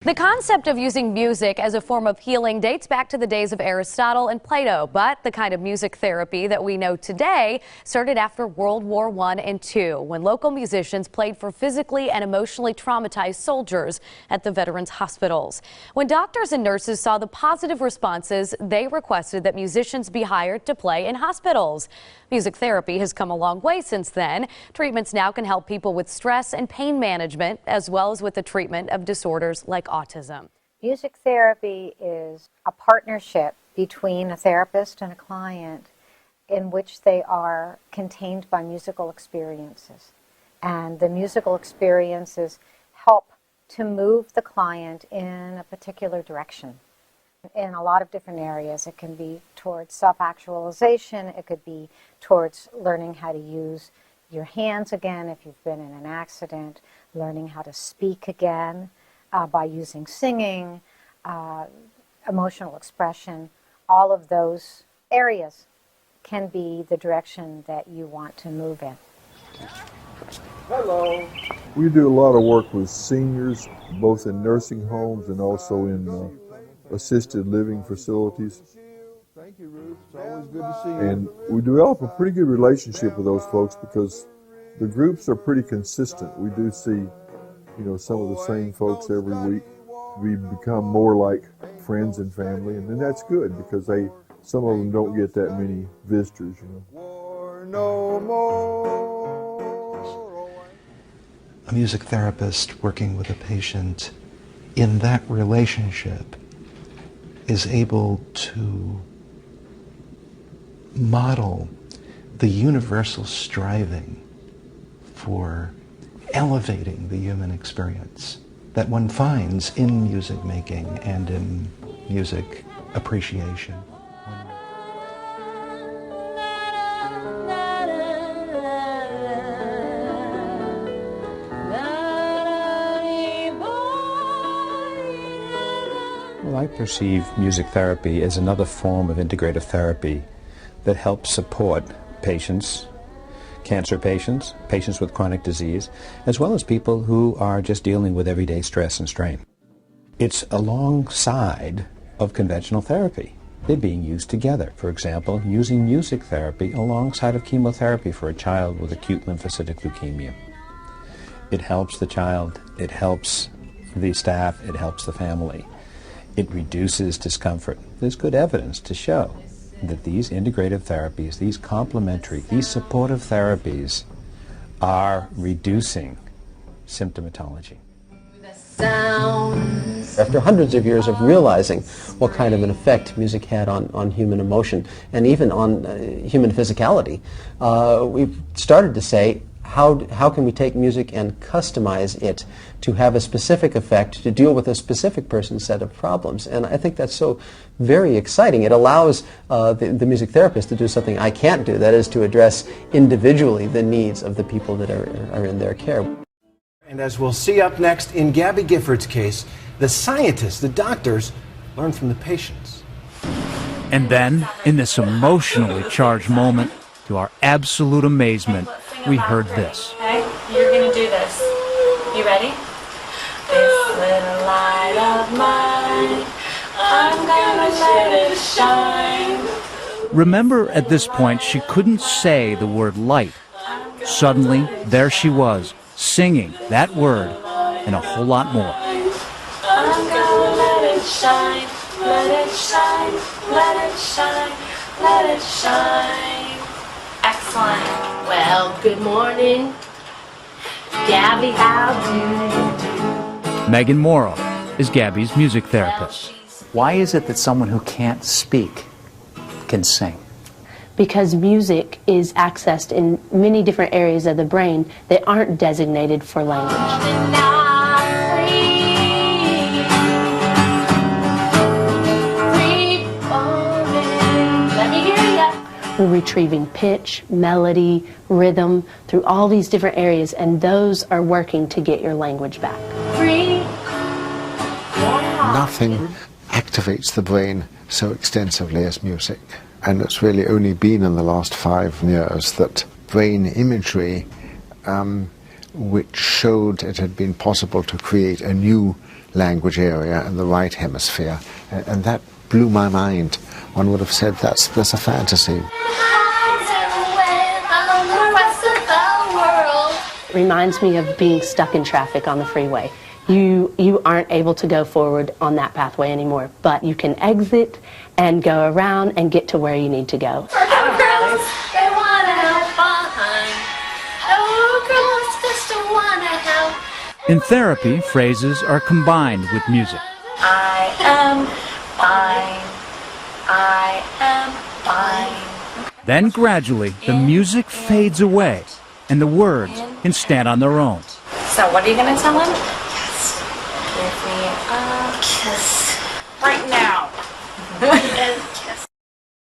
The concept of using music as a form of healing dates back to the days of Aristotle and Plato, but the kind of music therapy that we know today started after World War I and II, when local musicians played for physically and emotionally traumatized soldiers at the veterans' hospitals. When doctors and nurses saw the positive responses, they requested that musicians be hired to play in hospitals. Music therapy has come a long way since then. Treatments now can help people with stress and pain management, as well as with the treatment of disorders like autism. Music therapy is a partnership between a therapist and a client in which they are contained by musical experiences. And the musical experiences help to move the client in a particular direction in a lot of different areas. It can be towards self-actualization. It could be towards learning how to use your hands again if you've been in an accident, learning how to speak again by using singing, emotional expression. All of those areas can be the direction that you want to move in. Hello. We do a lot of work with seniors, both in nursing homes and also in assisted living facilities. Thank you, Ruth. It's always good to see you. And we develop a pretty good relationship with those folks because the groups are pretty consistent. We do see, some of the same folks every week. We become more like friends and family, and then that's good because some of them don't get that many visitors, No more. A music therapist working with a patient in that relationship is able to model the universal striving for elevating the human experience that one finds in music making and in music appreciation. Well, I perceive music therapy as another form of integrative therapy that helps support patients, cancer patients, patients with chronic disease, as well as people who are just dealing with everyday stress and strain. It's alongside of conventional therapy. They're being used together. For example, using music therapy alongside of chemotherapy for a child with acute lymphocytic leukemia. It helps the child, it helps the staff, it helps the family. It reduces discomfort. There's good evidence to show that these integrative therapies, these complementary, these supportive therapies are reducing symptomatology. After hundreds of years of realizing what kind of an effect music had on human emotion and even on human physicality, we've started to say, how can we take music and customize it to have a specific effect to deal with a specific person's set of problems? And I think that's so very exciting. It allows the music therapist to do something I can't do, that is to address individually the needs of the people that are in their care. And as we'll see up next, in Gabby Gifford's case, the scientists, the doctors, learn from the patients. And then, in this emotionally charged moment, to our absolute amazement, we heard this. Okay, you're gonna do this. You ready? This little light of mine, I'm gonna let it shine. Remember, at this point, she couldn't say the word light. Suddenly, there she was, singing that word and a whole lot more. I'm gonna let it shine, let it shine, let it shine, let it shine. Excellent. Well, good morning. Gabby, how do you do? Megan Morrow is Gabby's music therapist. Why is it that someone who can't speak can sing? Because music is accessed in many different areas of the brain that aren't designated for language. We're retrieving pitch, melody, rhythm through all these different areas, and those are working to get your language back. Nothing activates the brain so extensively as music. And it's really only been in the last 5 years that brain imagery, which showed it had been possible to create a new language area and the right hemisphere, and that blew my mind. One would have said that's a fantasy. It reminds me of being stuck in traffic on the freeway. You aren't able to go forward on that pathway anymore, but you can exit and go around and get to where you need to go. In therapy, phrases are combined with music. I am fine. I am fine. Then gradually, the music fades away, and the words can stand on their own. So what are you going to tell him? Yes. Give me a kiss. Right now.